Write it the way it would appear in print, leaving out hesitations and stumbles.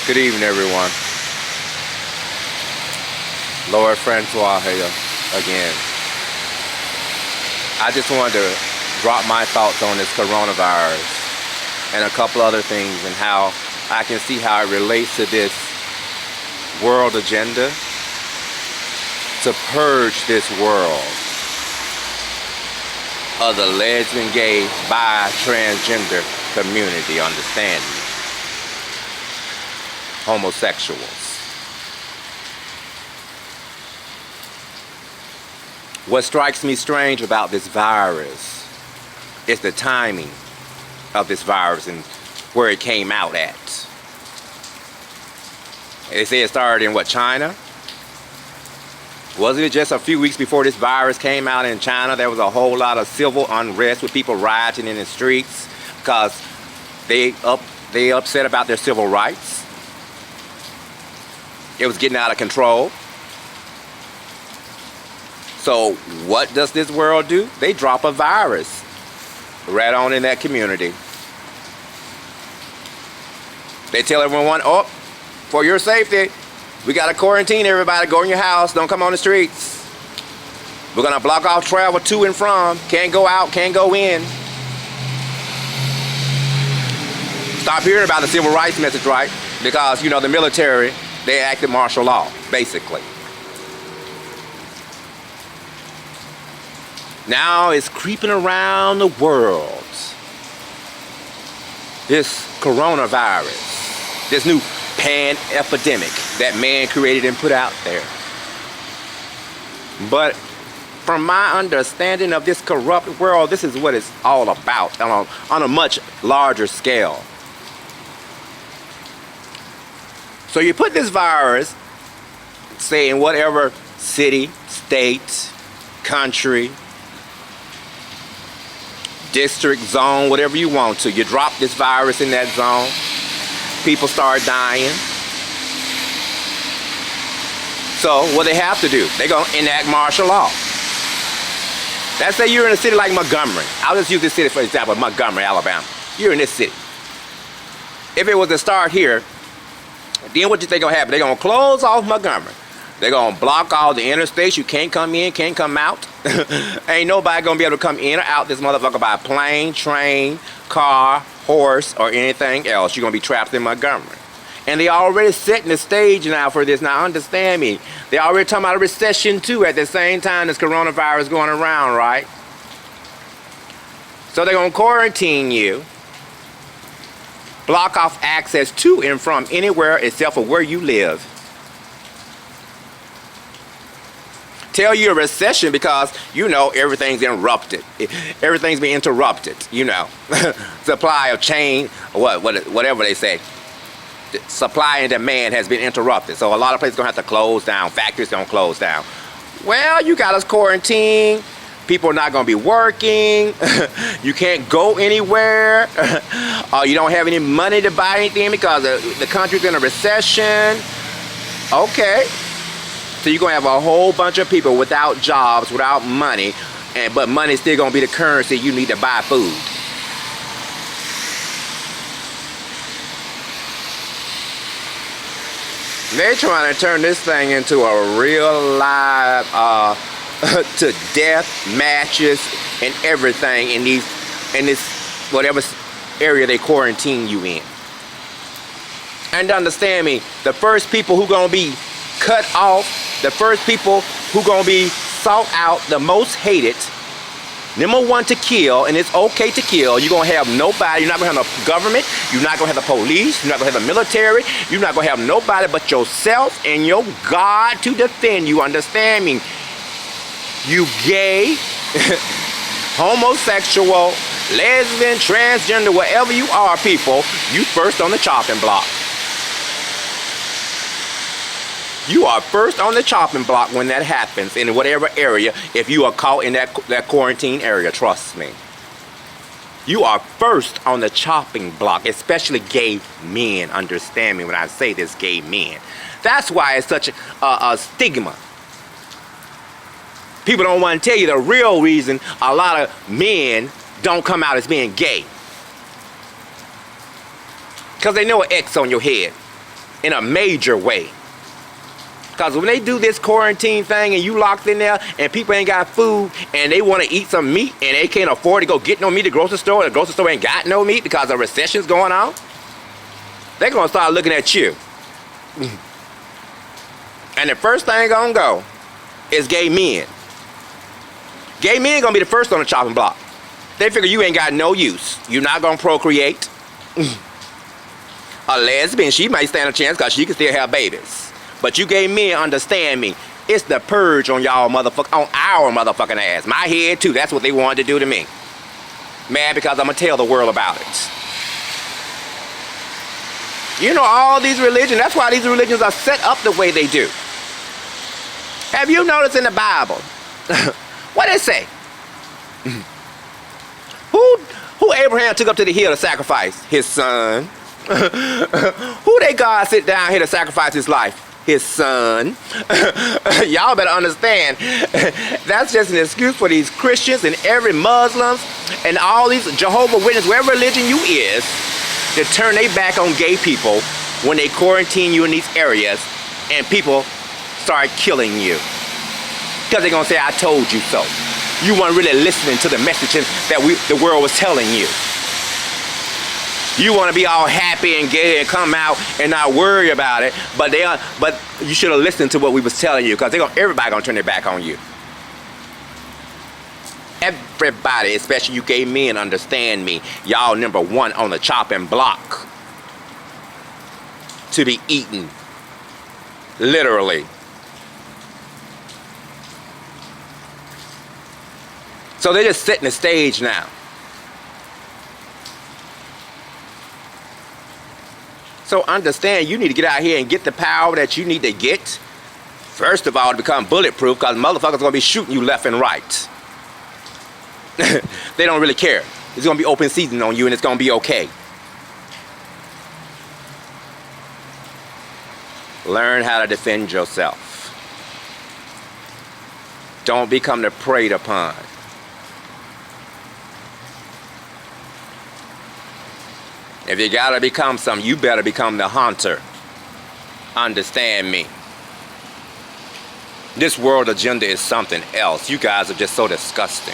Good evening, everyone. Lord Francois here again. I just wanted to drop my thoughts on this coronavirus and a couple other things and how I can see how it relates to this world agenda to purge this world of the lesbian, gay, bi, transgender community, understanding homosexuals. What strikes me strange about this virus is the timing of this virus and where it came out at. They say it started in what, China? Wasn't it just a few weeks before this virus came out in China? There was a whole lot of civil unrest with people rioting in the streets because they upset about their civil rights. It was getting out of control. So what does this world do? They drop a virus right on in that community. They tell everyone, oh, for your safety, we got to quarantine everybody. Go in your house. Don't come on the streets. We're going to block off travel to and from. Can't go out, can't go in. Stop hearing about the civil rights message, right? Because, you know, the military, they acted martial law, basically. Now it's creeping around the world. This coronavirus, this new pan-epidemic that man created and put out there. But from my understanding of this corrupt world, this is what it's all about on a much larger scale. So you put this virus, say in whatever city, state, country, district, zone, whatever you want to. You drop this virus in that zone. People start dying. So what they have to do, they're going to enact martial law. Let's say you're in a city like Montgomery. I'll just use this city for example, Montgomery, Alabama. You're in this city. If it was to start here, then what you think gonna happen? They're gonna close off Montgomery. They're gonna block all the interstates. You can't come in, can't come out. Ain't nobody gonna be able to come in or out this motherfucker by plane, train, car, horse, or anything else. You're gonna be trapped in Montgomery. And they already setting the stage now for this. Now understand me. They already talking about a recession too at the same time this coronavirus going around, right? So they're gonna quarantine you. Block off access to and from anywhere except for where you live. Tell you a recession because, you know, everything's interrupted. Everything's been interrupted, you know. Supply of chain, whatever they say. Supply and demand has been interrupted. So a lot of places going to have to close down. Factories going to close down. Well, you got us quarantined. People are not going to be working. You can't go anywhere. You don't have any money to buy anything because the country's in a recession. Okay. So you're going to have a whole bunch of people without jobs, without money, but money's still going to be the currency you need to buy food. They're trying to turn this thing into a real live to death matches and everything in this whatever area they quarantine you in. And understand me, the first people who gonna be cut off, the first people who gonna be sought out, the most hated, number one to kill, and it's okay to kill. You're gonna have nobody. You're not gonna have no government. You're not gonna have the police. You're not gonna have the military. You're not gonna have nobody but yourself and your God to defend you. Understand me? You gay, homosexual, lesbian, transgender, whatever you are, people, you first on the chopping block. You are first on the chopping block when that happens in whatever area, if you are caught in that quarantine area, trust me. You are first on the chopping block, especially gay men, understand me when I say this, gay men. That's why it's such a stigma. People don't want to tell you the real reason a lot of men don't come out as being gay. Because they know an X on your head. in a major way. Because when they do this quarantine thing and you locked in there and people ain't got food and they want to eat some meat and they can't afford to go get no meat at the grocery store and the grocery store ain't got no meat because a recession's going on, they're going to start looking at you. And the first thing going to go is gay men. Gay men going to be the first on the chopping block. They figure you ain't got no use. You're not going to procreate. A lesbian, she might stand a chance because she can still have babies. But you gay men, understand me. It's the purge on y'all on our motherfucking ass. My head too. That's what they wanted to do to me. Mad because I'm going to tell the world about it. You know, all these religions, that's why these religions are set up the way they do. Have you noticed in the Bible, what it say? Who Abraham took up to the hill to sacrifice? His son. Who they God sit down here to sacrifice his life? His son. Y'all better understand, that's just an excuse for these Christians and every Muslims and all these Jehovah's Witnesses, whatever religion you is, to turn their back on gay people when they quarantine you in these areas and people start killing you. Because they're going to say, I told you so. You weren't really listening to the messaging that the world was telling you. You want to be all happy and gay and come out and not worry about it, but you should have listened to what we was telling you, because everybody gonna turn their back on you. Everybody, especially you gay men, understand me. Y'all number one on the chopping block to be eaten, literally. So they're just setting the stage now. So understand, you need to get out here and get the power that you need to get. First of all, to become bulletproof, because motherfuckers going to be shooting you left and right. They don't really care. It's going to be open season on you and it's going to be okay. Learn how to defend yourself. Don't become the preyed upon. If you gotta become something, you better become the hunter. Understand me. This world agenda is something else. You guys are just so disgusting.